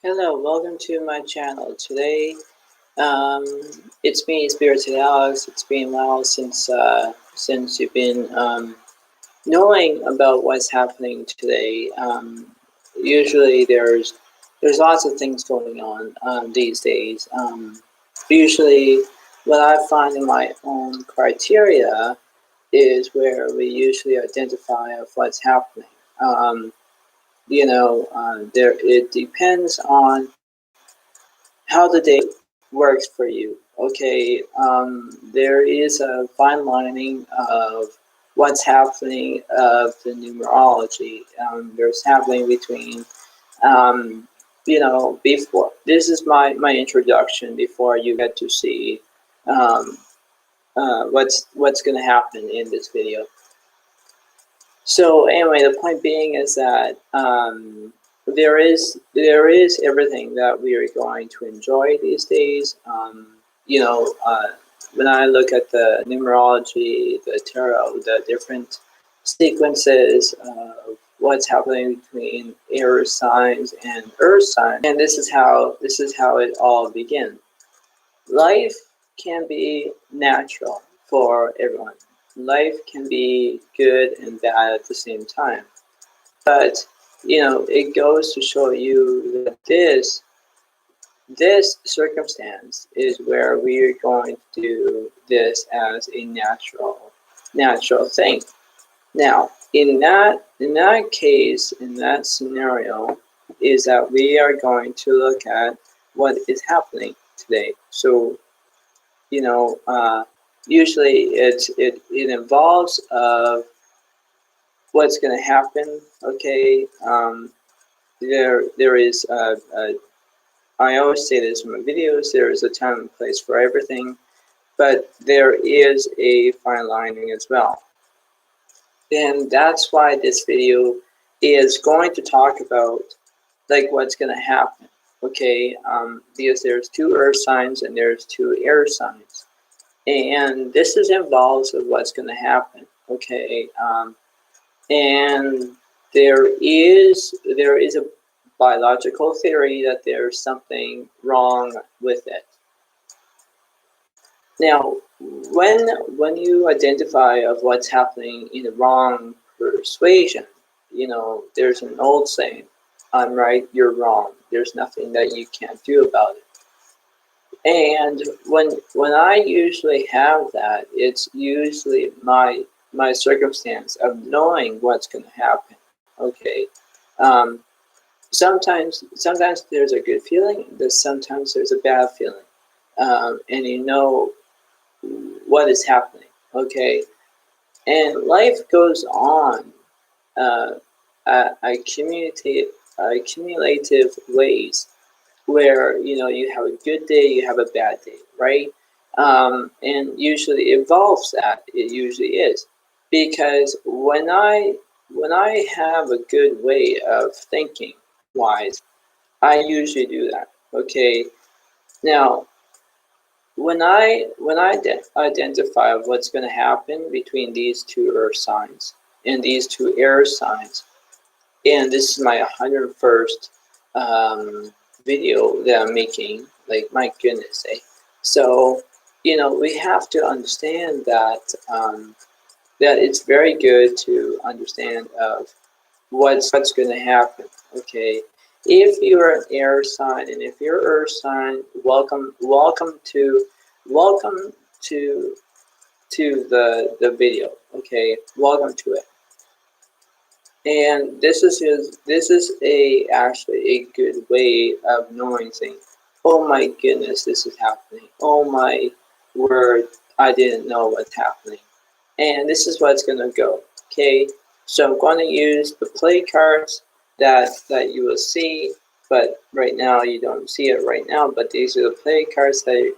Hello, welcome to my channel. Today, um, it's me, Spirited Alex. It's been a while since you've been knowing about what's happening today. Usually, there's lots of things going on these days. Usually, what I find in my own criteria is where we usually identify of what's happening. There it depends on how the day works for you. Okay, there is a fine lining of what's happening of the numerology. There's happening between, before this is my introduction before you get to see um, what's going to happen in this video. So anyway, the point being is that there is everything that we are going to enjoy these days. When I look at the numerology, the tarot, the different sequences of what's happening between air signs and earth signs, and this is how it all begins. Life can be natural for everyone. Life can be good and bad at the same time. But it goes to show you that this circumstance is where we are going to do this as a natural thing. Now, in that case, in that scenario, is that we are going to look at what is happening today. So, usually it involves what's going to happen. Okay, there is I always say this in my videos. There is a time and place for everything, but there is a fine lining as well. And that's why this video is going to talk about like what's going to happen. Okay, because there's two earth signs and there's two air signs, and this is involves of what's going to happen. Okay, and there is a biological theory that there's something wrong with it. Now, when you identify of what's happening in the wrong persuasion, there's an old saying, "I'm right, you're wrong. There's nothing that you can't do about it." And when I usually have that, it's usually my circumstance of knowing what's going to happen. Okay, um, sometimes there's a good feeling, sometimes there's a bad feeling, and you know what is happening. Okay, and life goes on accumulative ways where you have a good day, you have a bad day, right? And usually it involves that. It usually is, because when I have a good way of thinking wise, I usually do that. Okay, now when I identify what's going to happen between these two earth signs and these two air signs, and this is my 101st video that I'm making, like, my goodness, eh? So we have to understand that that it's very good to understand of what's going to happen. Okay, if you're an air sign and if you're earth sign, welcome to the video. Okay, welcome to it. And this is actually a good way of knowing things. Oh my goodness, this is happening. Oh my word, I didn't know what's happening. And this is what's going to go. Okay, so I'm going to use the play cards that you will see, but right now you don't see it right now. But these are the play cards that you're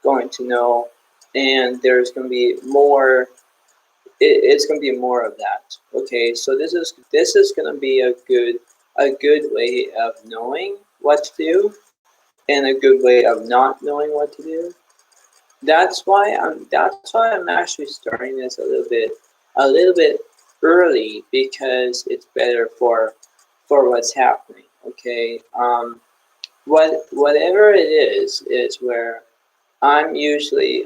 going to know, and there's going to be more. It's going to be more of that. Okay, so this is going to be a good way of knowing what to do, and a good way of not knowing what to do. That's why I'm actually starting this a little bit early, because it's better for what's happening. Okay, whatever it is where I'm usually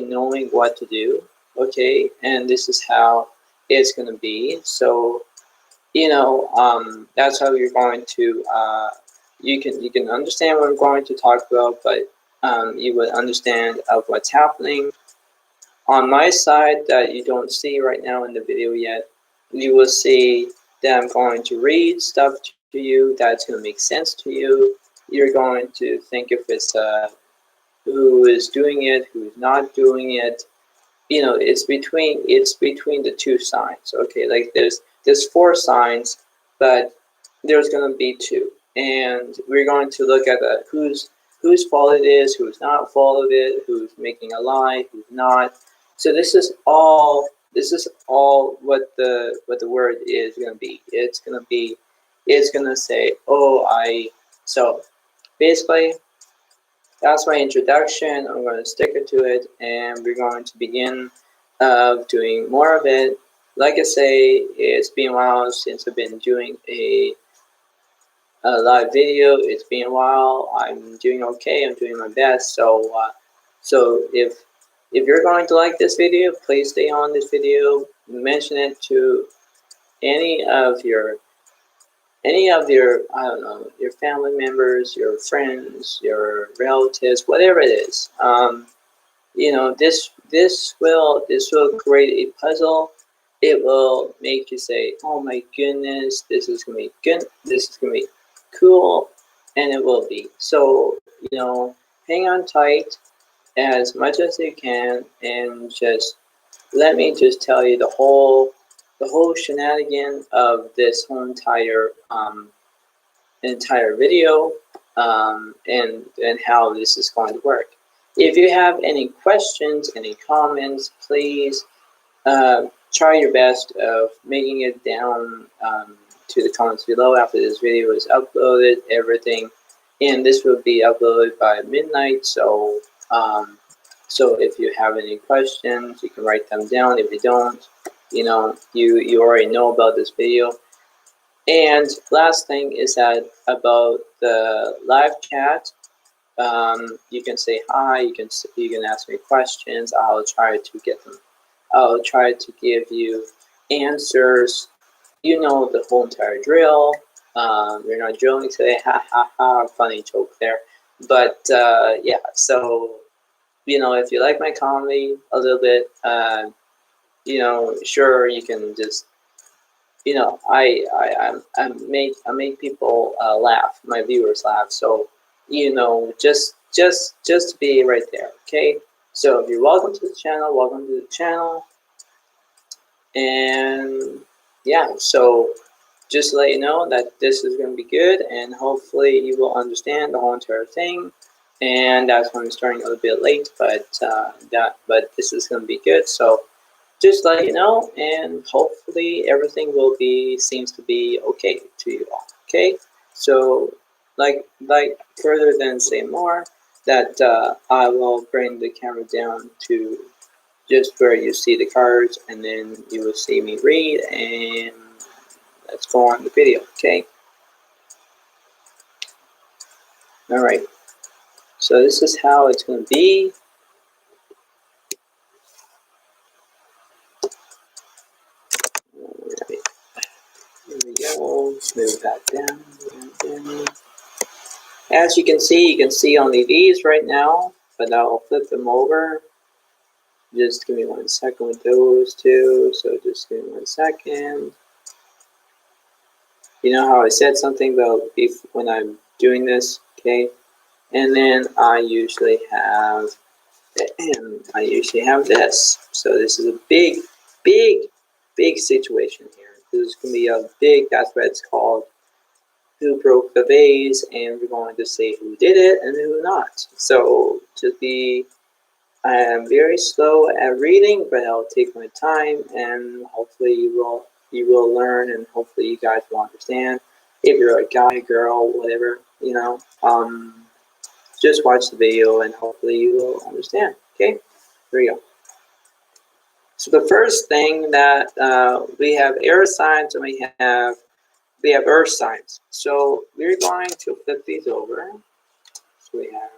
knowing what to do. Okay, and this is how it's gonna be. So that's how you're going to you can understand what I'm going to talk about, but you would understand of what's happening on my side that you don't see right now in the video yet. You will see that I'm going to read stuff to you that's going to make sense to you. You're going to think if it's who is doing it, who's not doing it. It's between the two signs. Okay, like there's four signs, but there's going to be two, and we're going to look at whose fault it is, who's not fault of it, who's making a lie, who's not. So this is all what the word is going to be. It's going to say, oh, so basically that's my introduction. I'm going to stick it to it, and we're going to begin doing more of it. Like I say, it's been a while since I've been doing a live video. It's been a while. I'm doing okay. I'm doing my best. So if you're going to like this video, please stay on this video. Mention it to any of your I don't know, your family members, your friends, your relatives, whatever it is. This will create a puzzle. It will make you say, "Oh my goodness, this is gonna be good. This is gonna be cool," and it will be. So hang on tight as much as you can, and just let me just tell you the whole shenanigan of this whole entire video, and how this is going to work. If you have any questions, any comments, please try your best of making it down to the comments below after this video is uploaded, everything. And this will be uploaded by midnight, so if you have any questions, you can write them down. If you don't, you already know about this video. And last thing is that about the live chat, you can say hi. You can ask me questions. I'll try to get them. I'll try to give you answers. The whole entire drill. We're not drilling today. Ha ha ha! Funny joke there. But yeah. So if you like my comedy a little bit, sure, you can just I make people laugh, my viewers laugh. So just be right there, okay? So if you're welcome to the channel, welcome to the channel, and yeah. So just to let you know that this is going to be good, and hopefully you will understand the whole entire thing. And that's why I'm starting a little bit late, but this is going to be good. So just let you know, and hopefully everything seems to be okay to you all. Okay, so like further than say more, that I will bring the camera down to just where you see the cards, and then you will see me read, and let's go on the video. Okay. All right. So this is how it's going to be. Here we go. Move that down. As you can see only these right now, but I'll flip them over. Just give me 1 second with those two. So just give me 1 second. You know how I said something about when I'm doing this, okay? And then I usually have this. So this is a big, big, big situation here. This is gonna be a big. That's what it's called. Who broke the vase, and we're going to say who did it and who not. So I am very slow at reading, but I'll take my time, and hopefully you will learn, and hopefully you guys will understand. If you're a guy, girl, whatever, just watch the video, and hopefully you will understand. Okay, here we go. So the first thing that we have air signs, and we have we have earth signs. So we're going to flip these over. So we have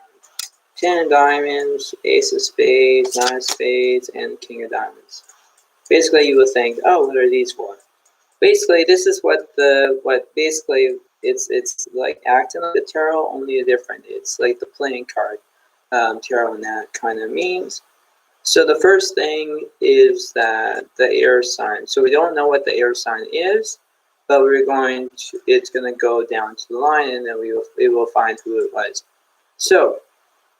10 of diamonds, ace of spades, 9 of spades, and king of diamonds. Basically, you would think, oh, what are these for? Basically, this is what basically it's like acting like the tarot, only different. It's like the playing card tarot, and that kind of means. So the first thing is that the air sign. So we don't know what the air sign is, but it's going to go down to the line, and then we will find who it was. So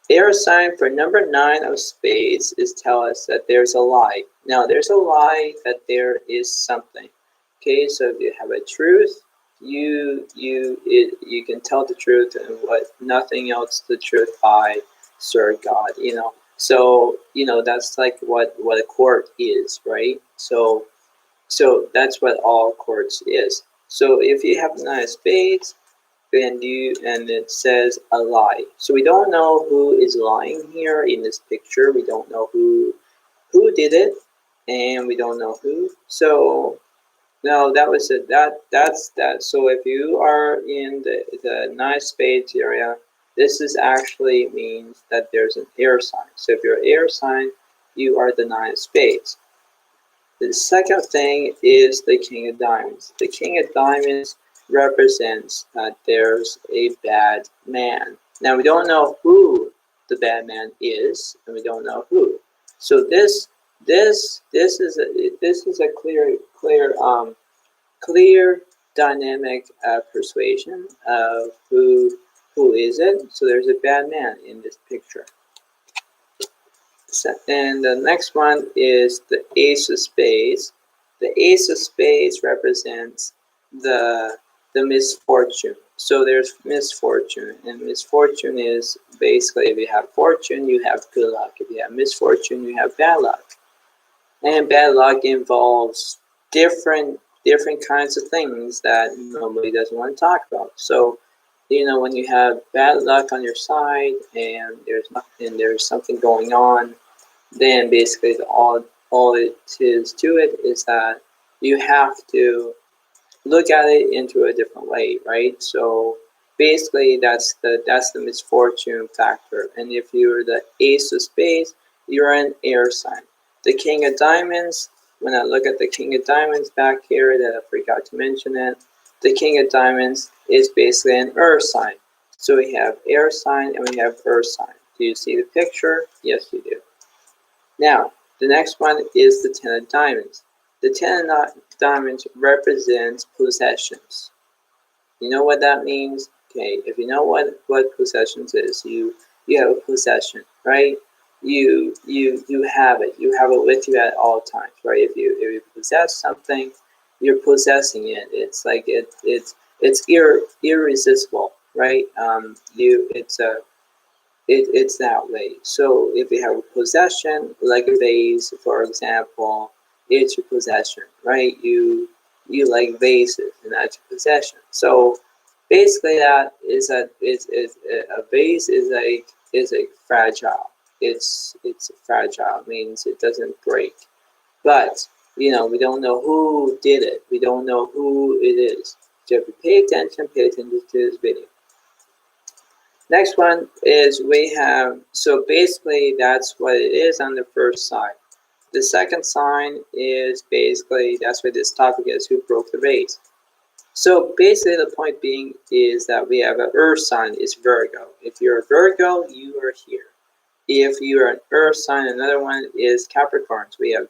air sign for number 9 of spades is tell us that there's a lie. Now there's a lie that there is something. Okay, so if you have a truth, you can tell the truth, and what nothing else the truth by Sir God. So that's like what a court is, right? So that's what all courts is. So if you have 9 of spades, and it says a lie. So we don't know who is lying here in this picture. We don't know who did it, and we don't know who. So no, that was it. That's that. So if you are in the 9 of spades area, this is actually means that there's an air sign. So if you're an air sign, you are the 9 of spades. The second thing is the king of diamonds. The king of diamonds represents that there's a bad man. Now we don't know who the bad man is, and we don't know who. So this is a clear dynamic persuasion of who is it. So there's a bad man in this picture. And the next one is the ace of spades. The ace of spades represents the misfortune. So there's misfortune, and misfortune is basically, if you have fortune, you have good luck. If you have misfortune, you have bad luck. And bad luck involves different kinds of things that nobody doesn't want to talk about. So when you have bad luck on your side, and there's something going on, then basically all it is to it is that you have to look at it into a different way, right? So basically that's the misfortune factor. And if you're the ace of spades, you're an air sign. The king of diamonds, when I look at the king of diamonds back here, that I forgot to mention it, the king of diamonds is basically an earth sign. So we have air sign and we have earth sign. Do you see the picture? Yes, you do. Now, the next one is the 10 of diamonds. The 10 of diamonds represents possessions. You know what that means? Okay, if you know what possessions is, you have a possession, right? You have it. You have it with you at all times, right? If you possess something, you're possessing it. It's like it's irresistible, right? It's that way. So if you have a possession, like a vase, for example, it's your possession, right? You like vases, and that's your possession. So basically, that is a vase is a fragile. It's fragile. It means it doesn't break. But we don't know who did it. We don't know who it is. So if you pay attention to this video. Next one is we have, so basically that's what it is on the first side. The second sign is basically, that's what this topic is, who broke the vase. So basically the point being is that we have an earth sign is Virgo. If you're a Virgo, you are here. If you are an earth sign, another one is Capricorns. We have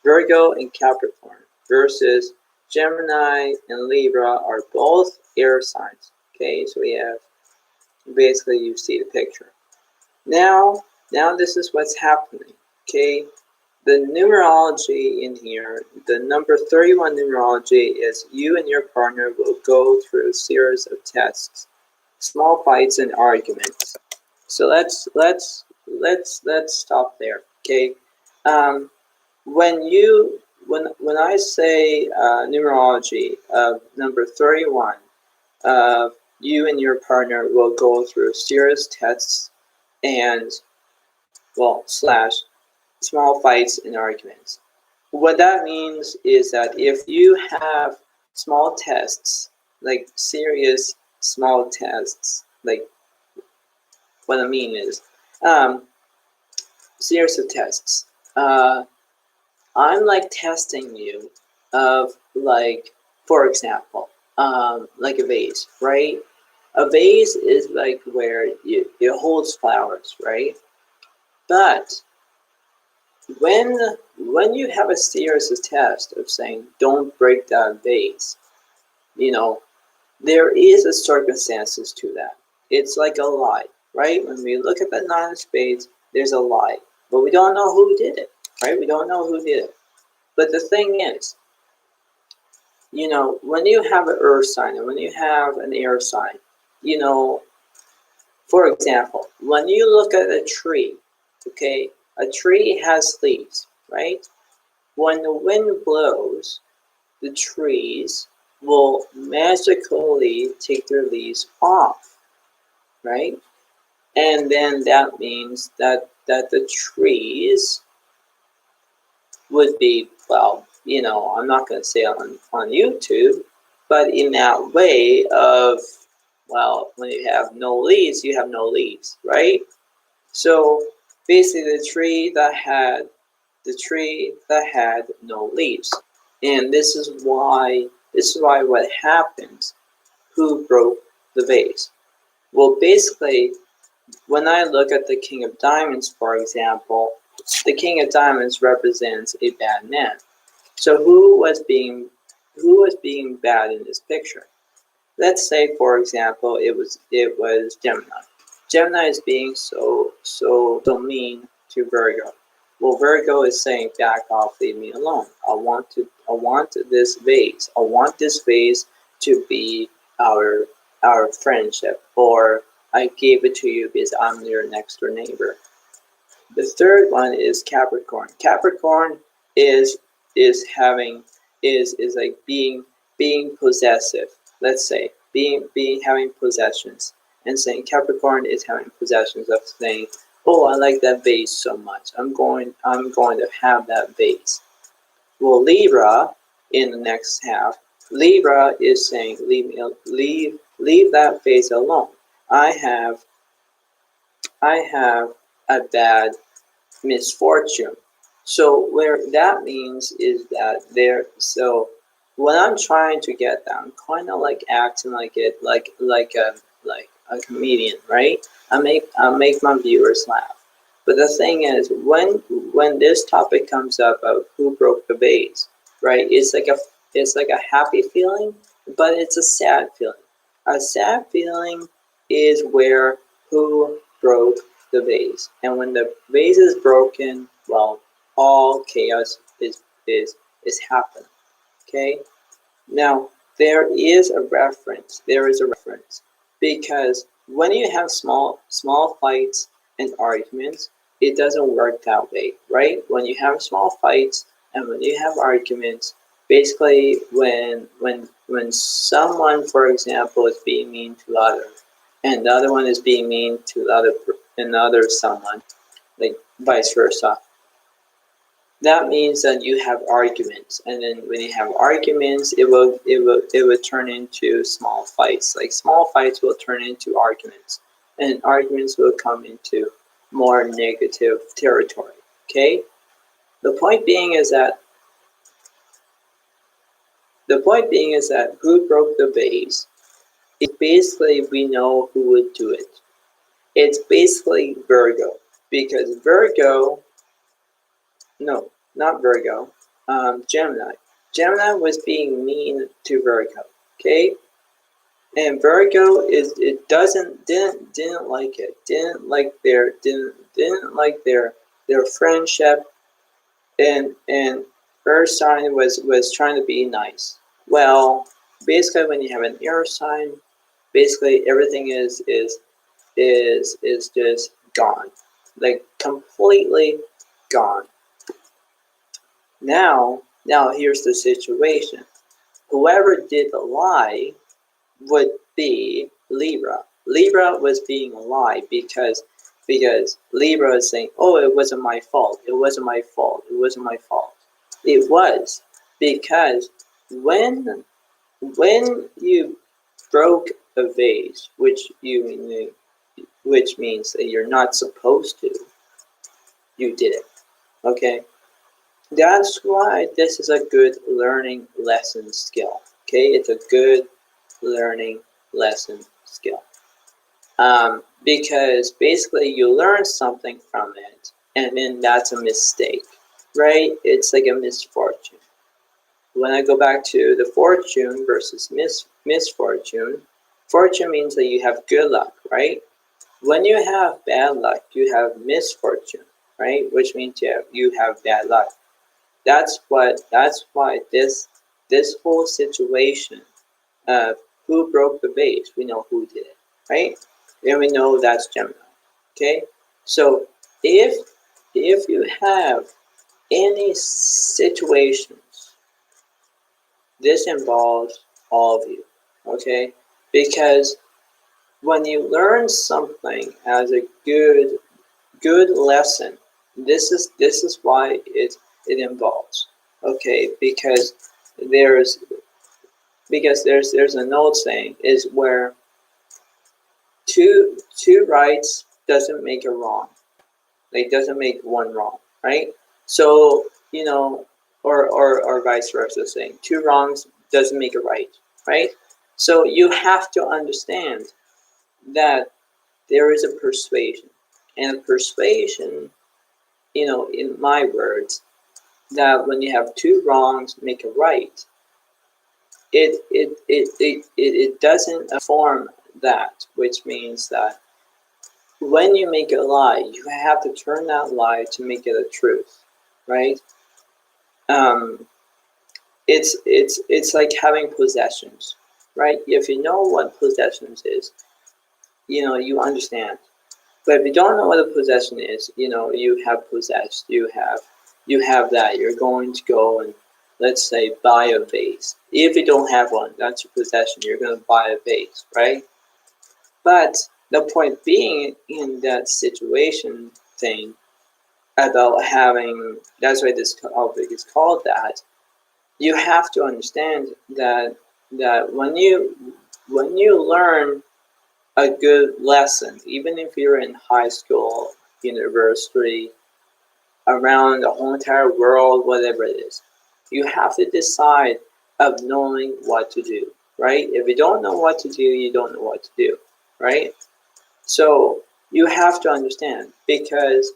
Virgo and Capricorn versus Gemini and Libra are both air signs. Okay, so we have, basically you see the picture. Now this is what's happening. Okay, the numerology in here, the number 31 numerology is you and your partner will go through a series of tests, small fights and arguments. So let's stop there. Okay, when I say numerology of number 31, you and your partner will go through serious tests and, well, slash small fights and arguments. What that means is that if you have small tests like serious small tests. Like what I mean is, series of tests. I'm like testing you of like, for example, like a vase, right? A vase is like where it holds flowers, right? But when you have a series of tests of saying don't break that vase, you know, there is a circumstances to that. It's like a lie, right? When we look at the nine of spades, there's a lie, but we don't know who did it, right? We don't know who did it. But the thing is, you know, when you have an earth sign and when you have an air sign, you know, for example, when you look at a tree, okay, a tree has leaves, right? When the wind blows, the trees will magically take their leaves off, right? And then that means that the trees would be, well, you know, I'm not going to say on YouTube, but in that way of, well, when you have no leaves, you have no leaves, right? So basically the tree that had no leaves. And this is why what happens, who broke the vase? Well, basically, when I look at the King of Diamonds, for example, the King of Diamonds represents a bad man. So who was being bad in this picture? Let's say, for example, it was Gemini. Gemini is being so mean to Virgo. Well, Virgo is saying, back off, leave me alone. I want this vase. I want this vase to be our friendship, or I gave it to you because I'm your next door neighbor. The third one is Capricorn. Capricorn is having is like being possessive. Let's say being having possessions, and saying Capricorn is having possessions of saying, oh, I like that vase so much. I'm going to have that vase. Well, Libra in the next half, Libra is saying, leave that vase alone. I have a bad misfortune. So where that means is that so when I'm trying to get that, I'm kind of like acting like it like a comedian, right? I make my viewers laugh. But the thing is, when this topic comes up of who broke the vase, right? It's like a happy feeling, but it's a sad feeling. A sad feeling is where who broke the vase, and when the vase is broken, well, all chaos is happening. Okay. Now there is a reference, because when you have small fights and arguments, it doesn't work that way, right? When you have small fights and when you have arguments, basically when someone, for example, is being mean to the other, and the other one is being mean to another someone, like vice versa, that means that you have arguments, and then when you have arguments, it will turn into small fights. Like small fights will turn into arguments, and arguments will come into more negative territory. Okay. The point being is that who broke the vase? It's basically, we know who would do it. It's basically Virgo, because no, not Virgo, Gemini. Gemini was being mean to Virgo, okay? And Virgo didn't like it, didn't like their friendship, and Earth sign was trying to be nice. Well, basically, when you have an air sign, basically everything is just gone, like completely gone. Now here's the situation. Whoever did the lie would be Libra. Libra was being a lie because Libra is saying, oh, it wasn't my fault. It wasn't my fault. It wasn't my fault. It was, because when you broke a vase, which means that you're not supposed to, you did it. Okay? That's why this is a good learning lesson skill. Okay? It's a good learning lesson skill. Because basically you learn something from it, and then that's a mistake, right? It's like a misfortune. When I go back to the fortune versus misfortune, fortune means that you have good luck, right? When you have bad luck, you have misfortune, right? Which means you have bad luck. That's why this whole situation of who broke the vase, we know who did it, right? And we know that's Gemini. Okay? So if you have any situations, this involves all of you. Okay? Because when you learn something as a good lesson, this is why it involves. Okay? Because there's an old saying is where two rights doesn't make a wrong. Like doesn't make one wrong, right? So, or vice versa saying two wrongs doesn't make a right, right? So you have to understand that there is a persuasion. And persuasion, in my words, that when you have two wrongs make a right, it doesn't form that, which means that when you make a lie, you have to turn that lie to make it a truth, right? It's like having possessions, right? If you know what possessions is, you understand. But if you don't know what a possession is, you have possessed, you have that. You're going to go and, let's say, buy a vase. If you don't have one, that's your possession. You're going to buy a vase, right? But the point being in that situation thing about having, that's why this topic is called that, you have to understand that when you learn a good lesson, even if you're in high school, university, around the whole entire world, whatever it is, you have to decide of knowing what to do, right? If you don't know what to do, you don't know what to do, right? So you have to understand, because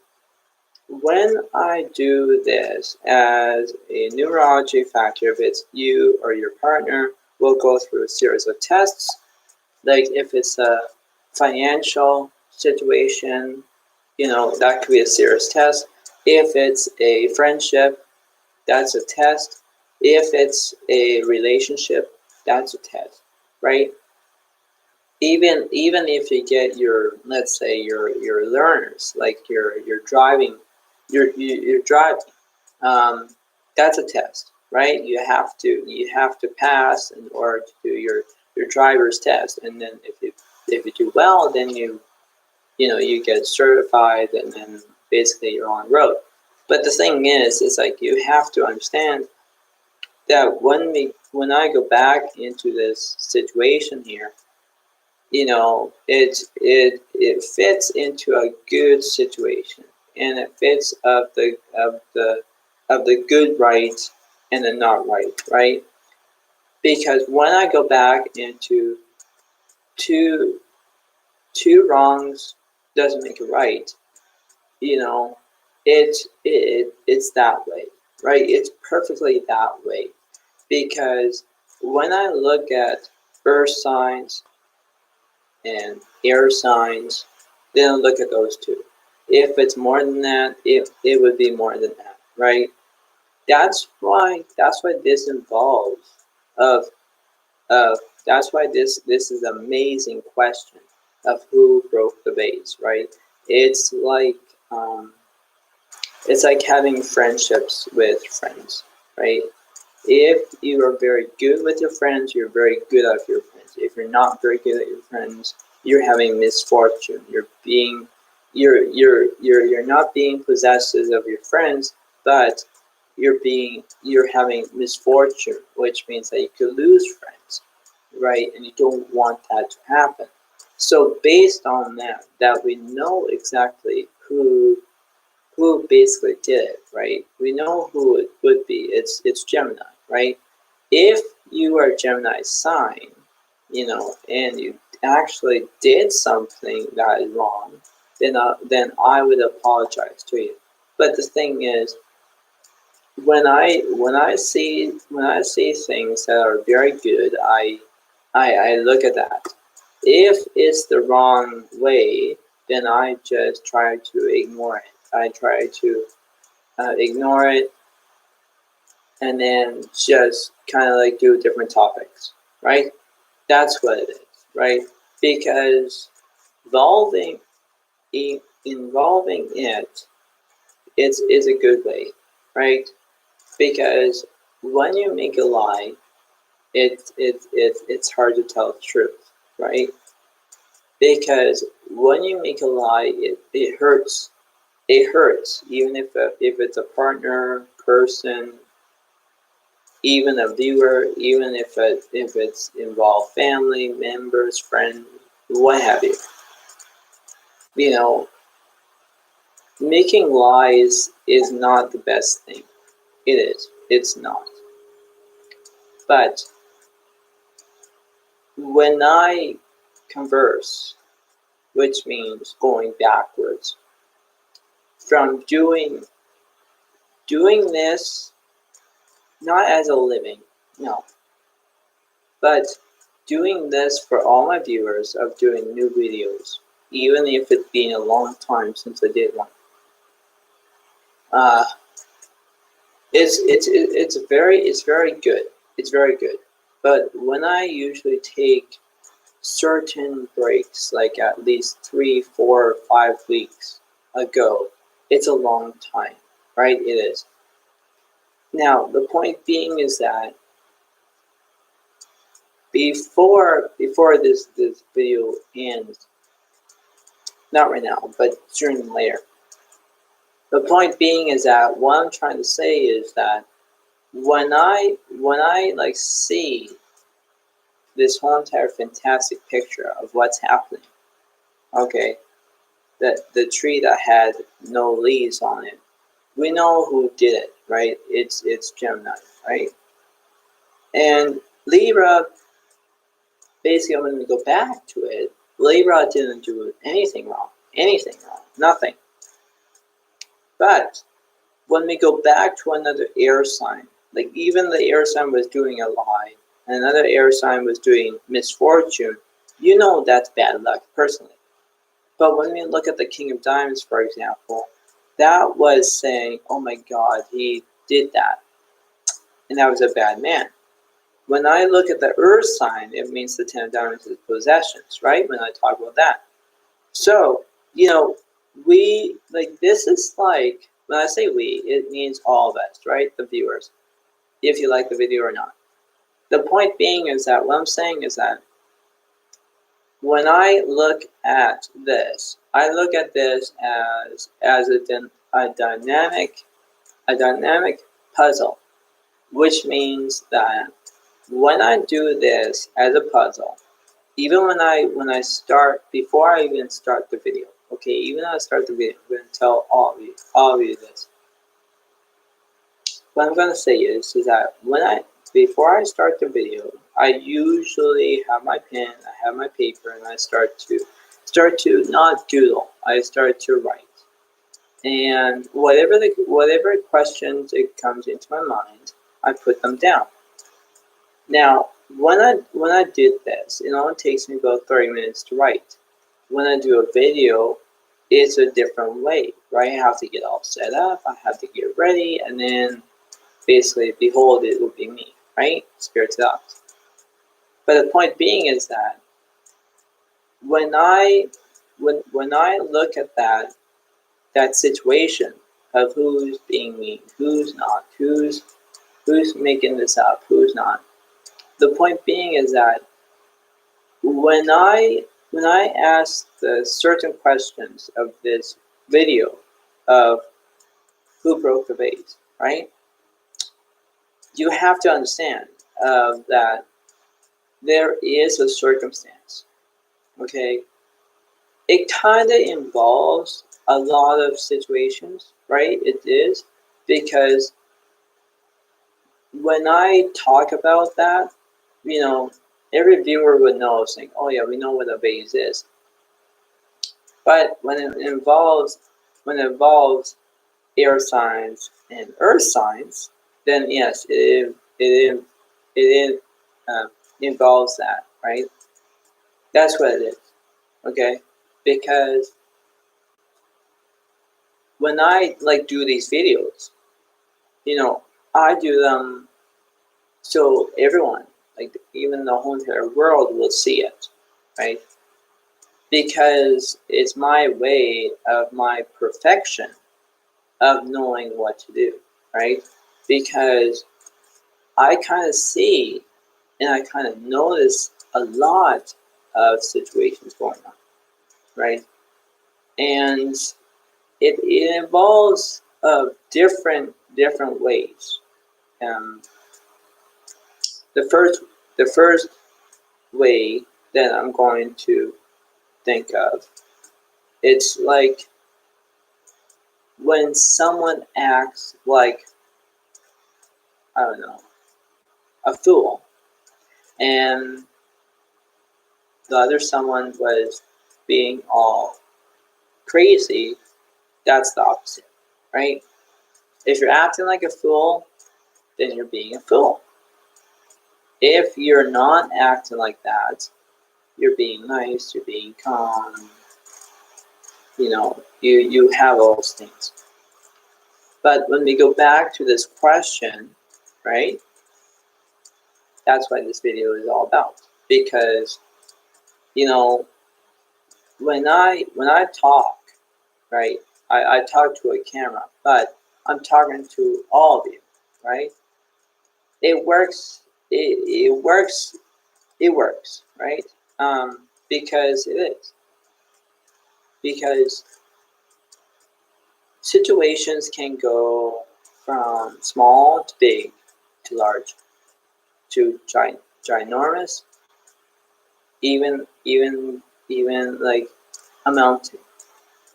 when I do this as a numerology factor, if it's you or your partner, we'll go through a series of tests. Like if it's a financial situation, that could be a serious test. If it's a friendship, that's a test. If it's a relationship, that's a test, right? Even if you get your, let's say your learners, like you're driving, you're driving, that's a test, right? You have to pass in order to do your driver's test, and then if you do well, then you get certified, and then basically you're on road. But the thing is, it's like you have to understand that when I go back into this situation here, it fits into a good situation, and it fits of the good right and the not right, right? Because when I go back into two wrongs doesn't make a right, it's that way, right? It's perfectly that way, because when I look at earth signs and air signs, then look at those two. If it's more than that, it would be more than that, right? That's why this involves of that's why this is an amazing question of who broke the vase, right? It's like having friendships with friends, right? If you are very good with your friends, you're very good at your friends. If you're not very good at your friends, you're having misfortune. You're not being possessive of your friends, but you're having misfortune, which means that you could lose friends, right? And you don't want that to happen. So based on that we know exactly who basically did it, right? We know who it would be. It's Gemini, right? If you are Gemini sign, and you actually did something that is wrong, then I would apologize to you. But the thing is, when I see things that are very good, I look at that. If it's the wrong way, then I just try to ignore it. I try to ignore it, and then just kind of like do different topics, right? That's what it is, right? Because involving involving it is a good way, right? Because when you make a lie, it's hard to tell the truth, right? Because when you make a lie, it hurts. It hurts, even if it's a partner, person, even a viewer, even if it's involved family members, friends, what have you. You know, making lies is not the best thing. It is. It's not. But when I converse, which means going backwards from doing this not as a living, no, but doing this for all my viewers of doing new videos, even if it's been a long time since I did one. Uh, it's very good. It's very good. But when I usually take certain breaks, like at least 3, 4, 5 weeks ago, it's a long time, right? It is. Now the point being is that before this video ends, not right now, but sooner later. The point being is that what I'm trying to say is that when I like see this whole entire fantastic picture of what's happening, okay, that the tree that had no leaves on it, we know who did it, right? It's Gemini, right? And Libra, basically, when we go back to it, Libra didn't do anything wrong, nothing. But when we go back to another air sign, like even the air sign was doing a lie, and another air sign was doing misfortune, you know that's bad luck personally. But when we look at the King of Diamonds, for example, that was saying, oh my God, he did that, and that was a bad man. When I look at the Earth sign, it means the Ten of Diamonds is possessions, right? When I talk about that. So, we, like, this is like, when I say we, it means all of us, right? The viewers, if you like the video or not. The point being is that what I'm saying is that when I look at this, I look at this as a dynamic puzzle, which means that when I do this as a puzzle, even when I start, before I even start the video, okay, even when I start the video, I'm going to tell all of you this. What I'm going to say is that before I start the video, I usually have my pen, I have my paper, and I start to not doodle. I start to write, and whatever questions it comes into my mind, I put them down. Now, when I did this, it only takes me about 30 minutes to write. When I do a video, it's a different way, right? I have to get all set up, I have to get ready, and then basically, behold, it will be me, right? Spirits out. But the point being is that when I look at that situation of who's being mean, who's not, who's making this up, who's not. The point being is that when I ask the certain questions of this video of who broke the vase, right? You have to understand that there is a circumstance, okay? It kind of involves a lot of situations, right? It is, because when I talk about that, you know, every viewer would know, saying, oh yeah, we know what a vase is. But when it involves air signs and earth signs, then yes, it involves that, right? That's what it is, okay? Because when I like do these videos, you know, I do them so everyone, like even the whole entire world, will see it, right? Because it's my way of my perfection of knowing what to do, right? Because I kind of see and I kind of notice a lot of situations going on, right? And it involves different ways. Um, the first way that I'm going to think of, it's like when someone acts like, I don't know, a fool, and the other someone was being all crazy. That's the opposite, right? If you're acting like a fool, then you're being a fool. If you're not acting like that, you're being nice, you're being calm, you know, you have all those things. But when we go back to this question, right, that's what this video is all about. Because, you know, when I talk, right, I talk to a camera, but I'm talking to all of you, right? It works, it works, right? Because it is. Because situations can go from small to big to large to ginormous, even like amounting,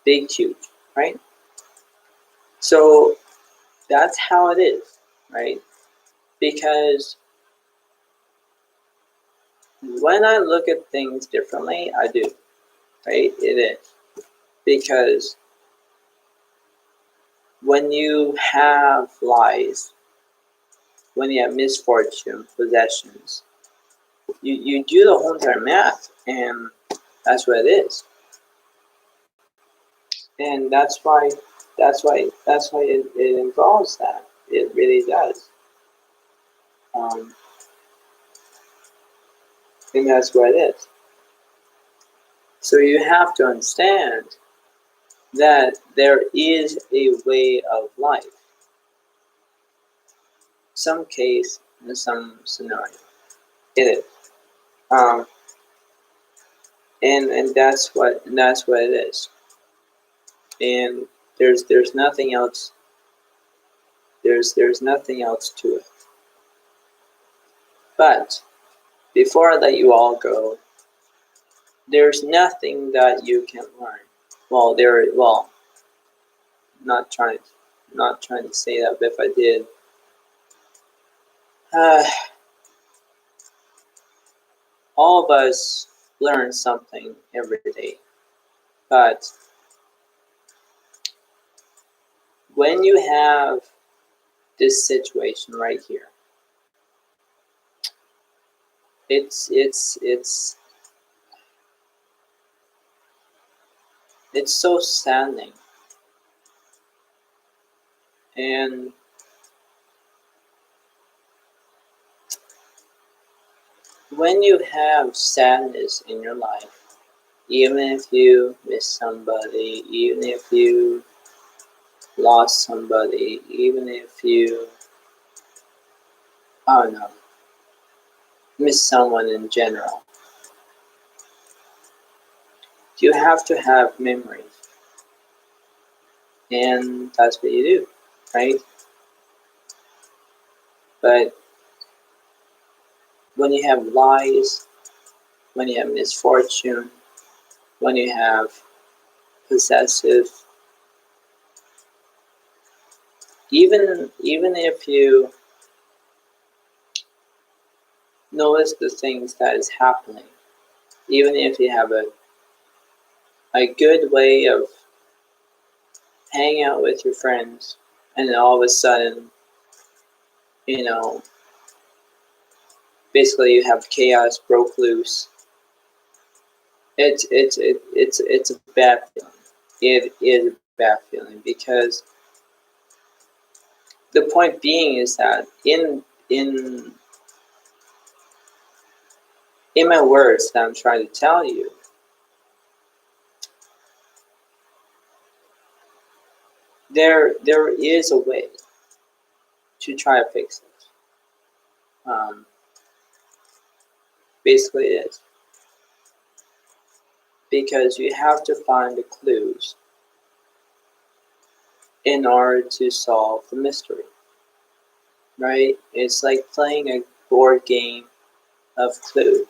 big, huge, right? So that's how it is, right? Because when I look at things differently, I do, right? It is. Because when you have lies, when you have misfortune, possessions, you do the whole entire math, and that's what it is. And that's why it involves that. It really does. And that's what it is. So you have to understand that there is a way of life. Some case in some scenario. It is. And that's what it is. And there's nothing else. There's nothing else to it. But before I let you all go, there's nothing that you can learn. Well, not trying to say that, but if I did, all of us learn something every day. But when you have this situation right here, it's so saddening. And when you have sadness in your life, even if you miss somebody, even if you lost somebody, even if you, I don't know, miss someone in general, you have to have memories. And that's what you do, right? But when you have lies, when you have misfortune, when you have possessive, even if you notice the things that is happening, even if you have a good way of hanging out with your friends, and then all of a sudden, you know, basically you have chaos broke loose. It's a bad feeling. It is a bad feeling, because the point being is that in my words that I'm trying to tell you, there is a way to try to fix it. Basically, it is because you have to find the clues in order to solve the mystery, right? It's like playing a board game of Clue.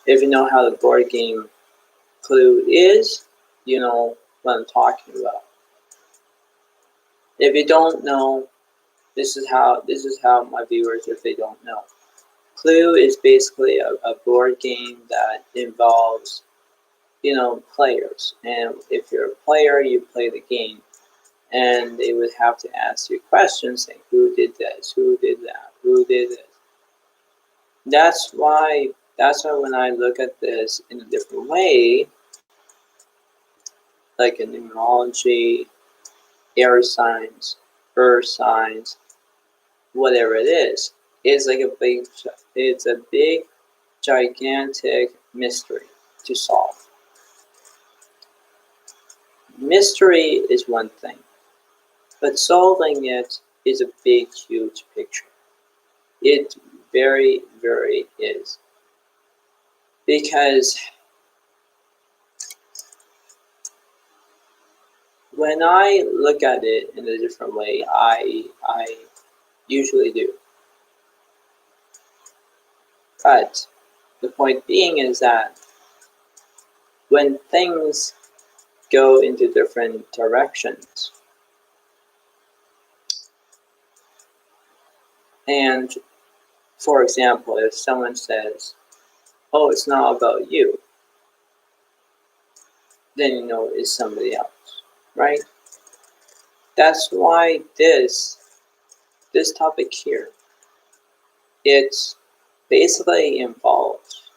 If you know how the board game Clue is, you know what I'm talking about. If you don't know, this is how my viewers, if they don't know. Clue is basically a board game that involves, players. And if you're a player, you play the game. And they would have to ask you questions saying, who did this, who did that, who did this. That's why when I look at this in a different way, like in numerology, air signs, earth signs, whatever it is, it's a big, gigantic mystery to solve. Mystery is one thing, but solving it is a big, huge picture. It very, very is. Because when I look at it in a different way, I usually do. But the point being is that when things go into different directions, and for example, if someone says, oh, it's not about you, then you know it's somebody else, right? That's why this topic here, it's basically involves,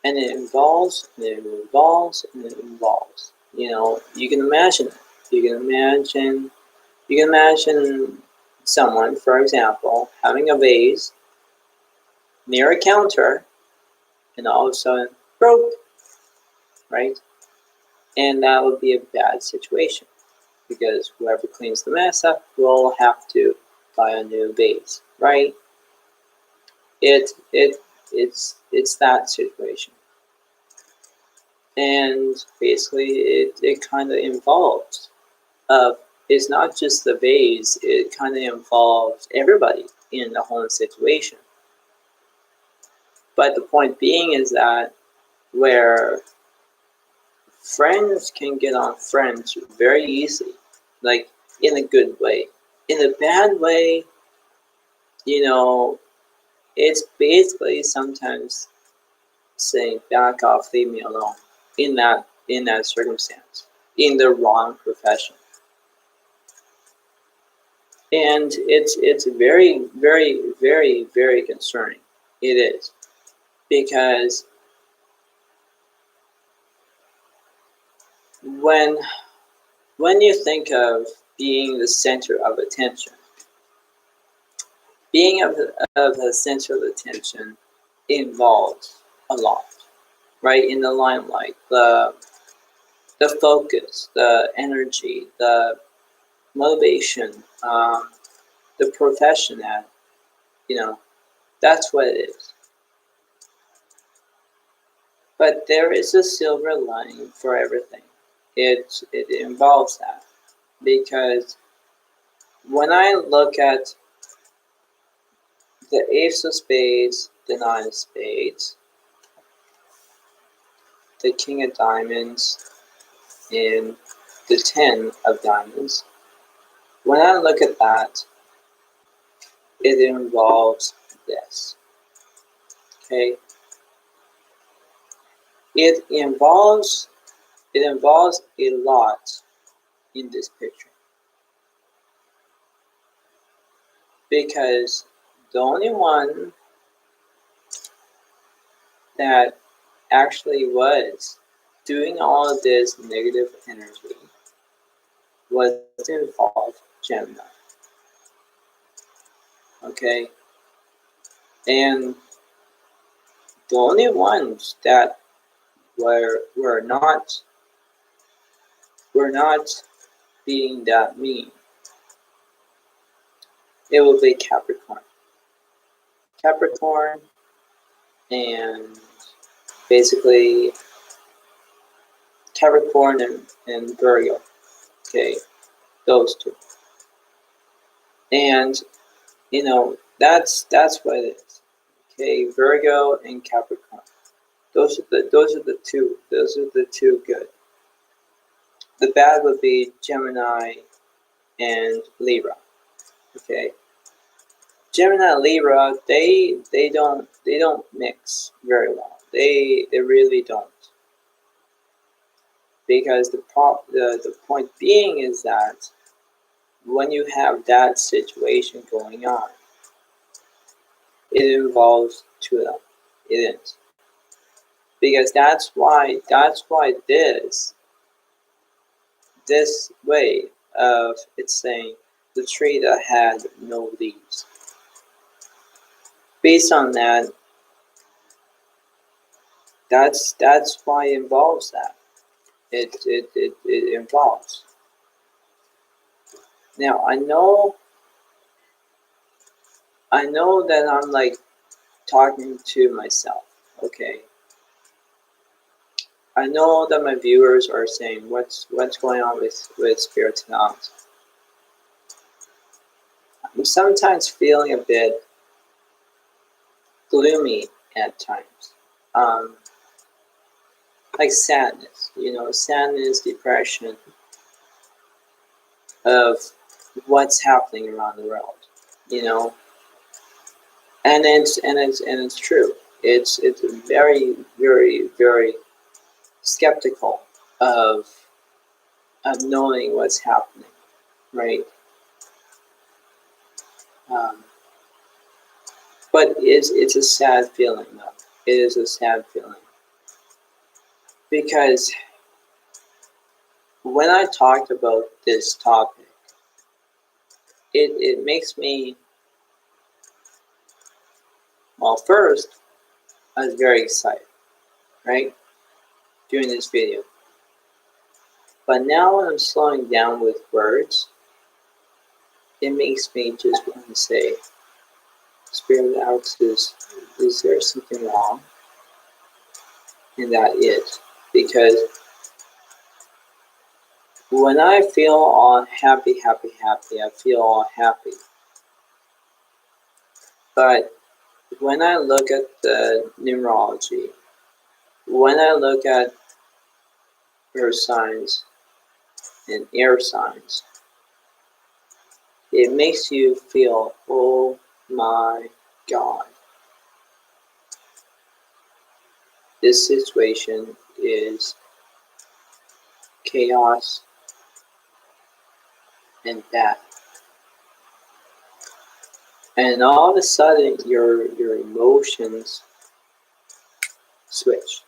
and it involves, and it involves, and it involves. You can imagine it. You can imagine someone, for example, having a vase near a counter, and all of a sudden broke, right? And that would be a bad situation, because whoever cleans the mess up will have to buy a new vase, right? It's that situation. And basically it kind of involves it's not just the vase, it kind of involves everybody in the whole situation. But the point being is that where friends can get on friends very easily, like in a good way. In a bad way, it's basically sometimes saying, back off, leave me alone, in that circumstance, in the wrong profession. And it's very, very, very, very concerning. It is. Because when you think of being the center of attention, being of the center of attention involves a lot, right? In the limelight, the focus, the energy, the motivation, the profession that, that's what it is. But there is a silver lining for everything. It involves that, because when I look at the ace of spades, the nine of spades, the king of diamonds, and the 10 of diamonds. When I look at that, it involves this. Okay? It involves a lot in this picture. Because the only one that actually was doing all of this negative energy was involved Gemini. Okay? And the only ones that were not being that mean, it will be Capricorn. Capricorn and basically Capricorn and Virgo. Okay, those two. And you know that's what it is. Okay, Virgo and Capricorn. Those are the two. Those are the two good. The bad would be Gemini and Libra. Okay. Gemini and Libra, they don't mix very well. They really don't. Because the point being is that when you have that situation going on, it involves two of them. It is. Because that's why this way of it's saying the tree that had no leaves. Based on that, that's why it involves that. It involves. Now I know that I'm like talking to myself, okay? I know that my viewers are saying what's going on with spirit tonight. I'm sometimes feeling a bit gloomy at times. Like sadness, sadness, depression of what's happening around the world, and it's true. It's very, very, very skeptical of knowing what's happening, right? But it's a sad feeling, though. It is a sad feeling because when I talked about this topic, it makes me, well, first, I was very excited, right, doing this video. But now when I'm slowing down with words, it makes me just want to say, Spirit Alex, is there something wrong? And that is because when I feel all happy, I feel all happy. But when I look at the numerology, when I look at earth signs and air signs, it makes you feel, oh my God, this situation is chaos and bad. And all of a sudden, your emotions switch.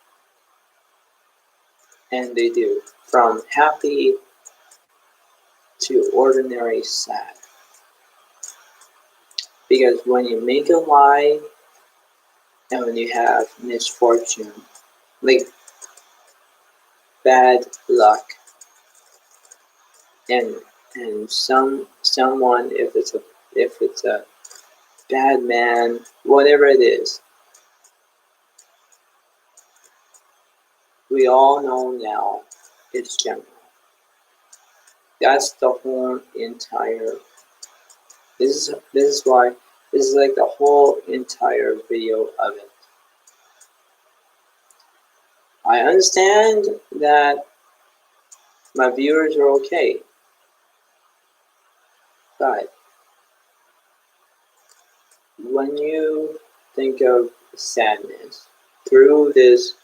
And they do. From happy to ordinary sad. Because when you make a lie, and when you have misfortune, like bad luck, and someone, if it's a bad man, whatever it is, we all know now it's Gemini. That's the whole entire. This is why This is like the whole entire video of it. I understand that my viewers are okay, but when you think of sadness through this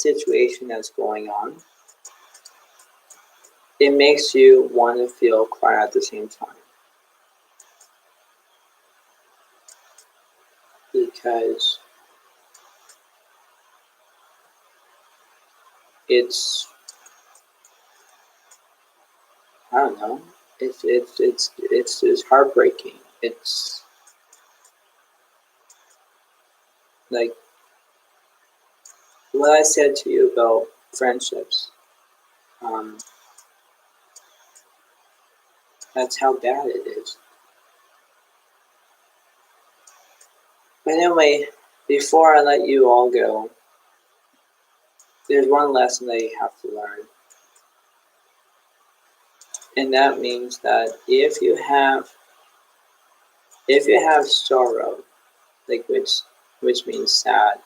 situation that's going on, it makes you want to feel cry at the same time. Because it's, I don't know, it's heartbreaking. It's like what I said to you about friendships. That's how bad it is. But anyway, before I let you all go, there's one lesson that you have to learn. And that means that if you have sorrow, like which means sad,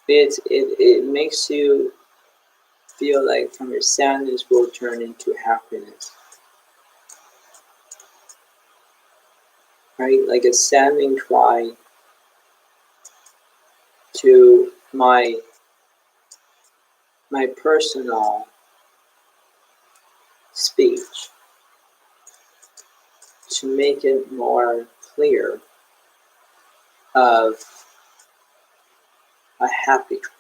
it makes you feel like from your sadness will turn into happiness. Right? Like a saddening cry to my personal speech to make it more clear of a happy cry.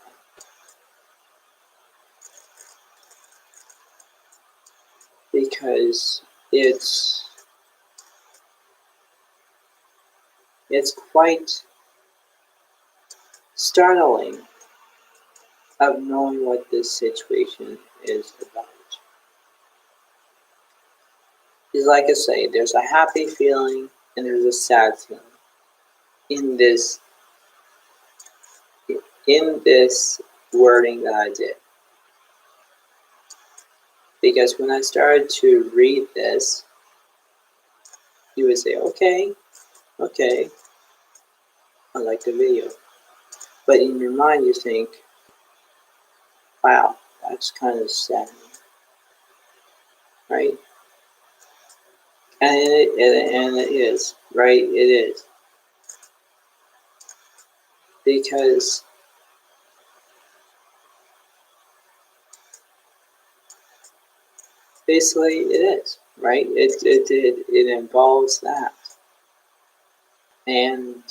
Because it's quite startling of knowing what this situation is about. It's like I say, there's a happy feeling and there's a sad feeling in this wording that I did. Because when I started to read this, you would say, okay, I like the video. But in your mind you think, wow, that's kind of sad. Right? And it is, right? It is. Because basically it is, right? It involves that. And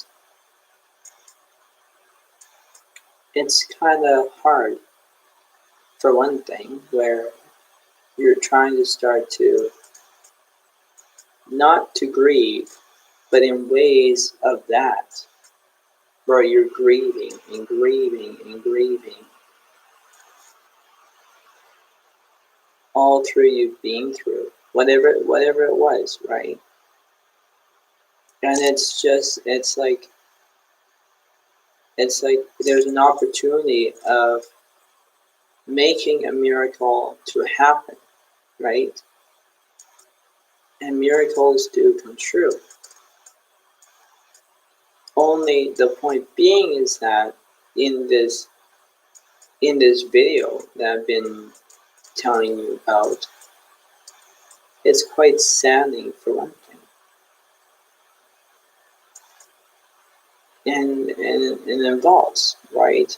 it's kind of hard, for one thing, where you're trying to start to, not to grieve, but in ways of that, where you're grieving and grieving and grieving, all through you've been through, whatever it was, right? And it's like there's an opportunity of making a miracle to happen, right? And miracles do come true. Only the point being is that in this video that I've been telling you about, it's quite saddening for one thing. And it involves, right?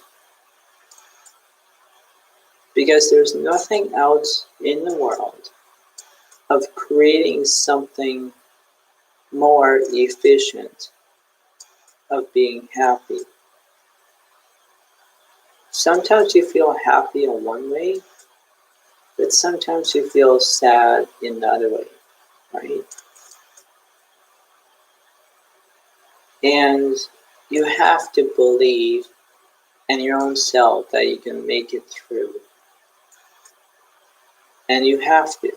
Because there's nothing else in the world of creating something more efficient of being happy. Sometimes you feel happy in one way, but sometimes you feel sad in the other way, right? And you have to believe in your own self that you can make it through. And you have to.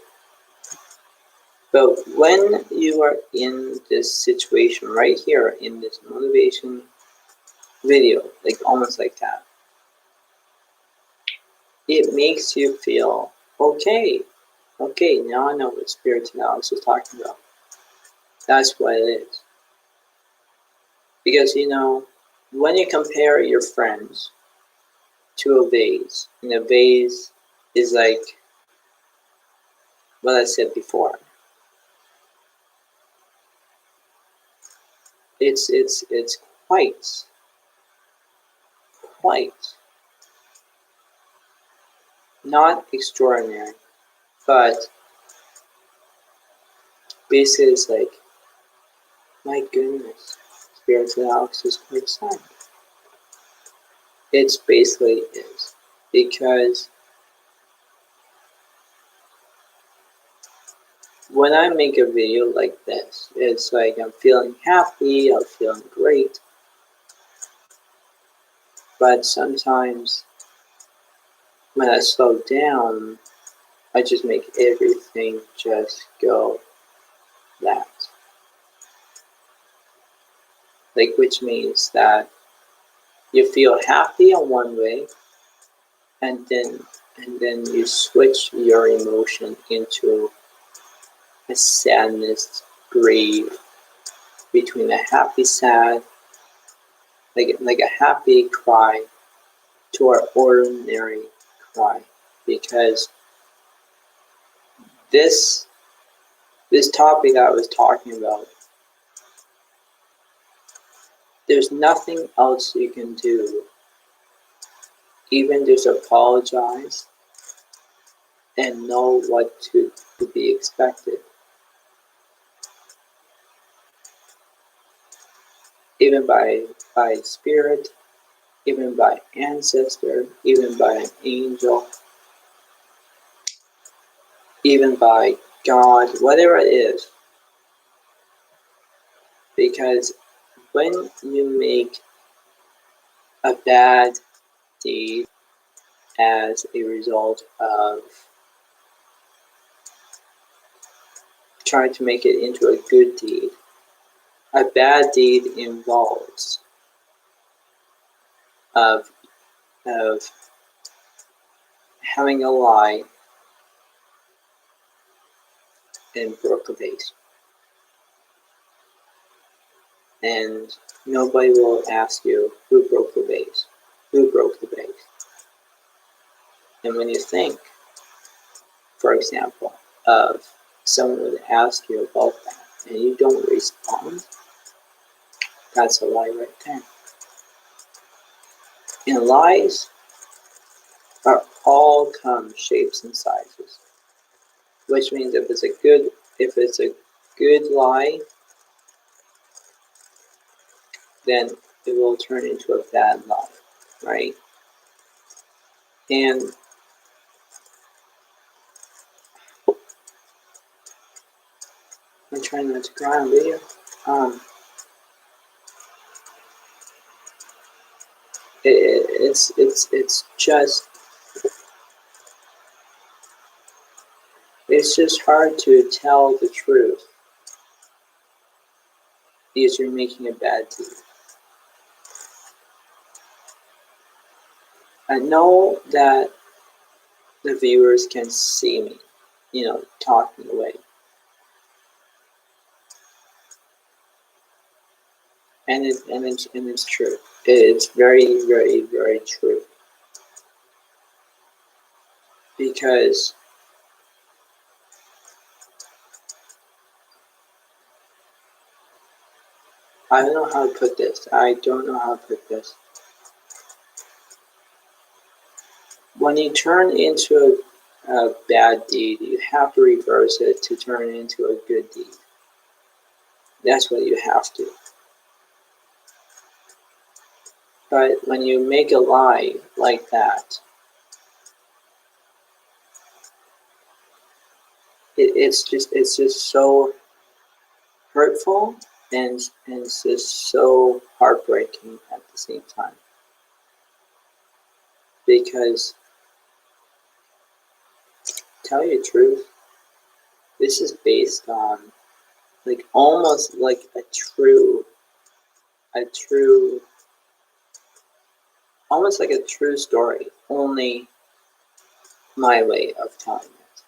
But when you are in this situation right here, in this motivation video, like almost like that, it makes you feel okay. Okay, now I know what spirit analysis is talking about. That's what it is. Because, when you compare your friends to a vase, and a vase is like what I said before. It's quite not extraordinary, but basically it's like, my goodness, spiritual Alex is quite sad. It's basically is, because when I make a video like this, it's like I'm feeling happy, I'm feeling great, but sometimes when I slow down, I just make everything just go that. Like, which means that you feel happy in one way, and then you switch your emotion into a sadness, grief, between a happy sad, like a happy cry to our ordinary cry, because this topic that I was talking about, there's nothing else you can do, even just apologize and know what to be expected. Even by spirit, even by ancestor, even by an angel, even by God, whatever it is. Because when you make a bad deed as a result of trying to make it into a good deed, a bad deed involves of having a lie and broke a vase. And nobody will ask you who broke the vase, who broke the vase. And when you think, for example, of someone would ask you about that and you don't respond, that's a lie right there. And lies are all come shapes and sizes, which means if it's a good lie, then it will turn into a bad lie, right? And I'm trying not to cry on video. It's just hard to tell the truth because you're making a bad deed. I know that the viewers can see me, talking away. And it's true. It's very, very, very true. Because I don't know how to put this. When you turn into a bad deed, you have to reverse it to turn it into a good deed. That's what you have to. But when you make a lie like that, it's just so hurtful and it's just so heartbreaking at the same time. Because, tell you the truth, this is based on almost like a true almost like a true story, only my way of telling it.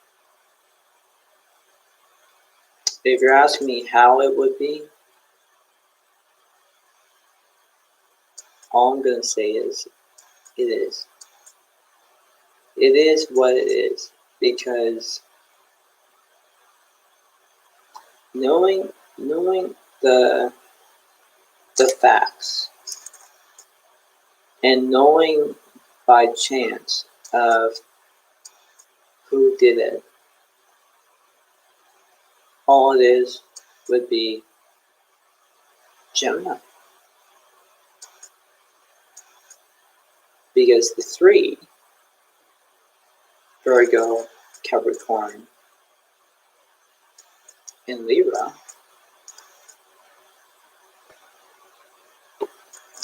If you're asking me how it would be, all I'm going to say is, it is. It is what it is, because knowing the facts and knowing by chance of who did it, all it is would be Gemini. Because the three, Virgo, Capricorn, and Libra,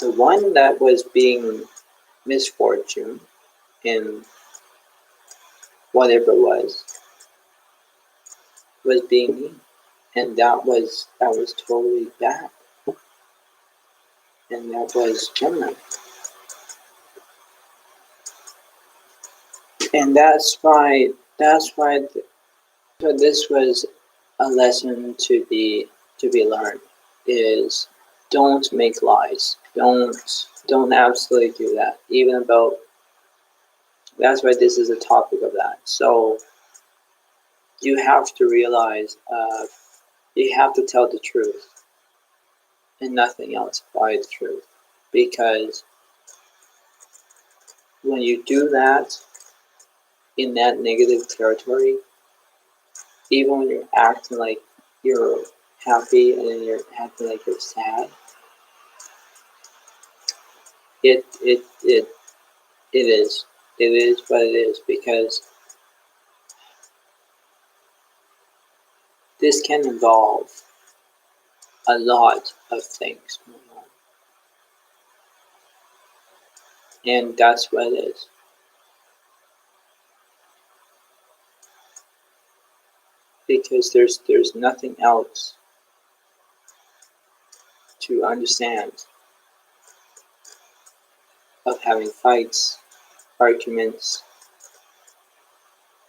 the one that was being misfortune in whatever it was being me. And that was totally bad. And that was Gemini. And that's why this was a lesson to be learned, is don't make lies. Don't absolutely do that. Even about, that's why this is a topic of that. So you have to realize you have to tell the truth and nothing else by the truth. Because when you do that in that negative territory, even when you're acting like you're happy and then you're acting like you're sad, it is what it is, because this can involve a lot of things going on. And that's what it is. Because there's nothing else to understand of having fights, arguments,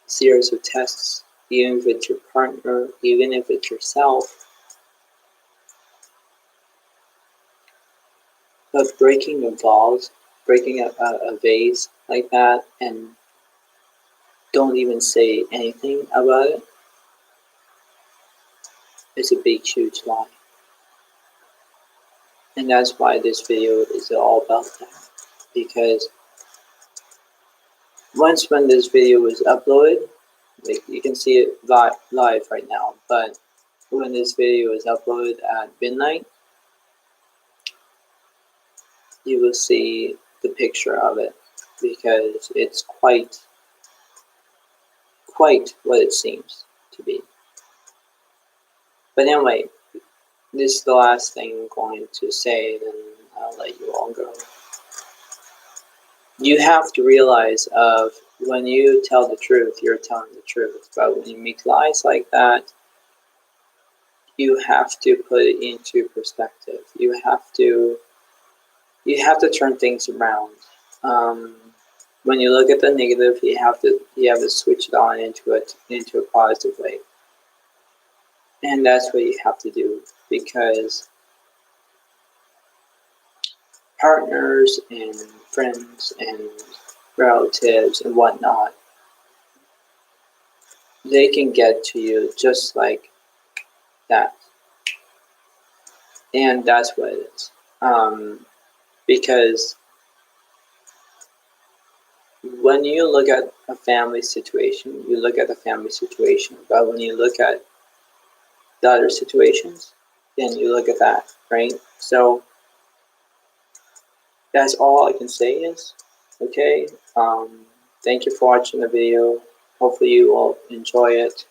series of tests, even if it's your partner, even if it's yourself. But breaking a vase, breaking a vase like that, and don't even say anything about it, is a big, huge lie. And that's why this video is all about that. Because when this video was uploaded, like you can see it live right now, but when this video is uploaded at midnight, you will see the picture of it, because it's quite what it seems to be. But anyway, this is the last thing I'm going to say, then I'll let you all go. You have to realize of when you tell the truth, you're telling the truth. But when you make lies like that, you have to put it into perspective. You have to turn things around. When you look at the negative, you have to switch it on into a positive way. And that's what you have to do, because partners and friends and relatives and whatnot, they can get to you just like that. And that's what it is. Because when you look at a family situation, you look at the family situation. But when you look at the other situations, then you look at that, right? So that's all I can say is, okay, thank you for watching the video. Hopefully you will enjoy it.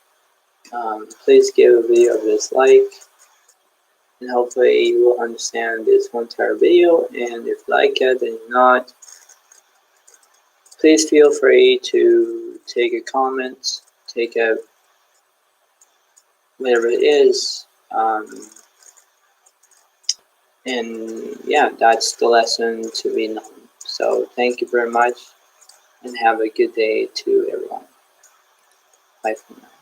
Please give a video a dislike, and hopefully you will understand this whole entire video. And if you like it and not, please feel free to take a comment, take a whatever it is. And yeah, that's the lesson to be known. So thank you very much, and have a good day to everyone. Bye for now.